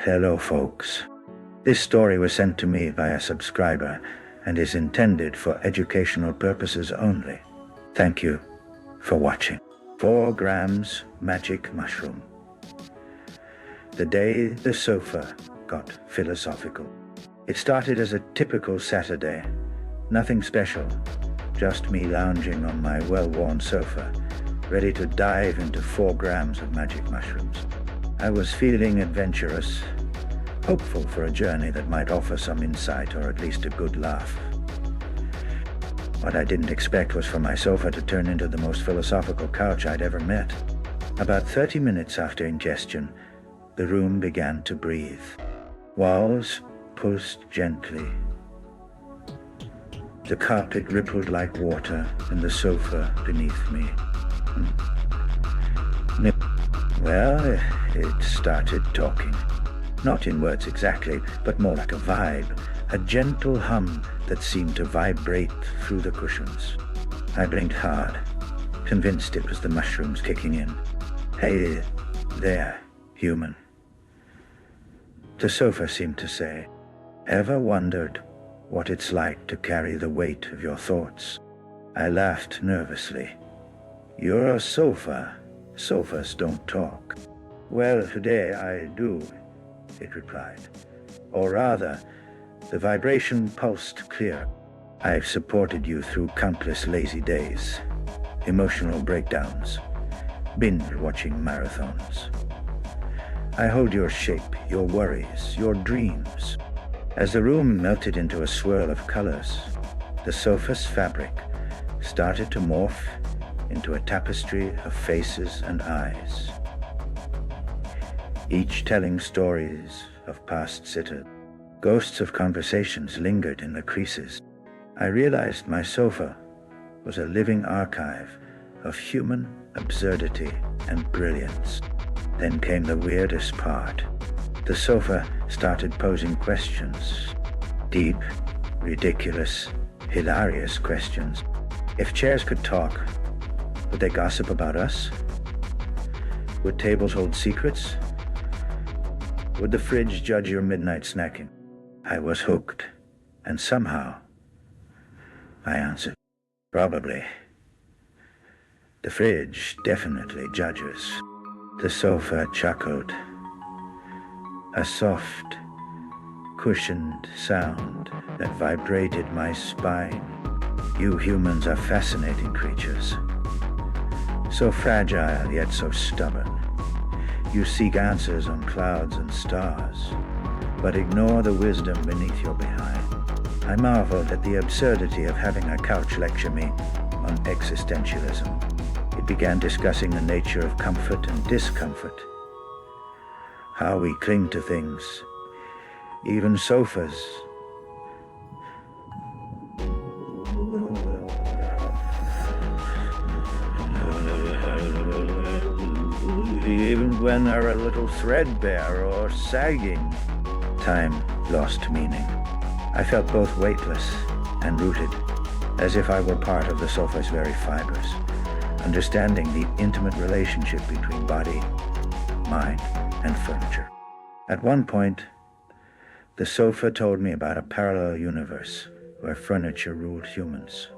Hello, folks. This story was sent to me by a subscriber and is intended for educational purposes only. Thank you for watching. 4 grams magic mushroom. The day the sofa got philosophical. It started as a typical Saturday. Nothing special, just me lounging on my well-worn sofa, ready to dive into 4 grams of magic mushrooms. I was feeling adventurous, hopeful for a journey that might offer some insight or at least a good laugh. What I didn't expect was for my sofa to turn into the most philosophical couch I'd ever met. About 30 minutes after ingestion, the room began to breathe. Walls pulsed gently. The carpet rippled like water and the sofa beneath me. Well, it started talking. Not in words exactly, but more like a vibe, a gentle hum that seemed to vibrate through the cushions. I blinked hard, convinced it was the mushrooms kicking in. Hey there, human. The sofa seemed to say, ever wondered what it's like to carry the weight of your thoughts? I laughed nervously. You're a sofa. Sofas don't talk. Well, today I do, it replied. Or rather, the vibration pulsed clear. I've supported you through countless lazy days, emotional breakdowns, binge-watching marathons. I hold your shape, your worries, your dreams. As the room melted into a swirl of colors, the sofa's fabric started to morph into a tapestry of faces and eyes, each telling stories of past sitters. Ghosts of conversations lingered in the creases. I realized my sofa was a living archive of human absurdity and brilliance. Then came the weirdest part. The sofa started posing questions. Deep, ridiculous, hilarious questions. If chairs could talk, would they gossip about us? Would tables hold secrets? Would the fridge judge your midnight snacking? I was hooked, and somehow I answered, probably. The fridge definitely judges. The sofa chuckled. A soft, cushioned sound that vibrated my spine. You humans are fascinating creatures. So fragile, yet so stubborn. You seek answers on clouds and stars, but ignore the wisdom beneath your behind. I marveled at the absurdity of having a couch lecture me on existentialism. It began discussing the nature of comfort and discomfort, how we cling to things, even sofas. Even when are a little threadbare or sagging. Time lost meaning. I felt both weightless and rooted, as if I were part of the sofa's very fibers, understanding the intimate relationship between body, mind, and furniture. At one point, the sofa told me about a parallel universe where furniture ruled humans,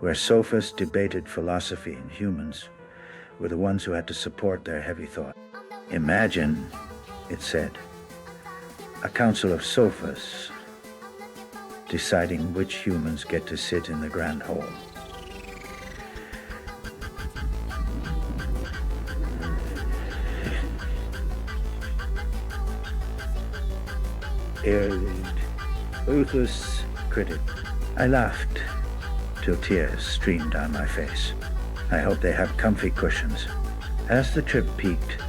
where sofas debated philosophy and humans were the ones who had to support their heavy thought. Imagine, it said, a council of sofas deciding which humans get to sit in the grand hall. Ruthless critic. I laughed till tears streamed down my face. I hope they have comfy cushions. As the trip peaked,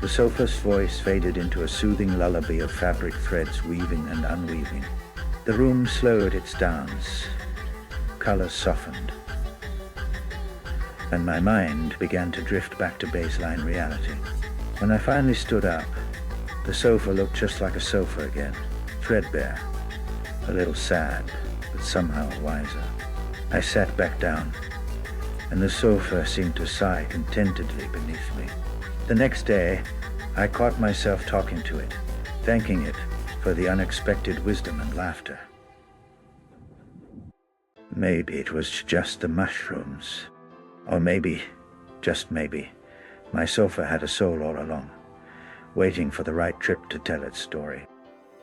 the sofa's voice faded into a soothing lullaby of fabric threads weaving and unweaving. The room slowed its dance. Colors softened. And my mind began to drift back to baseline reality. When I finally stood up, the sofa looked just like a sofa again, threadbare, a little sad, but somehow wiser. I sat back down, and the sofa seemed to sigh contentedly beneath me. The next day, I caught myself talking to it, thanking it for the unexpected wisdom and laughter. Maybe it was just the mushrooms. Or maybe, just maybe, my sofa had a soul all along, waiting for the right trip to tell its story.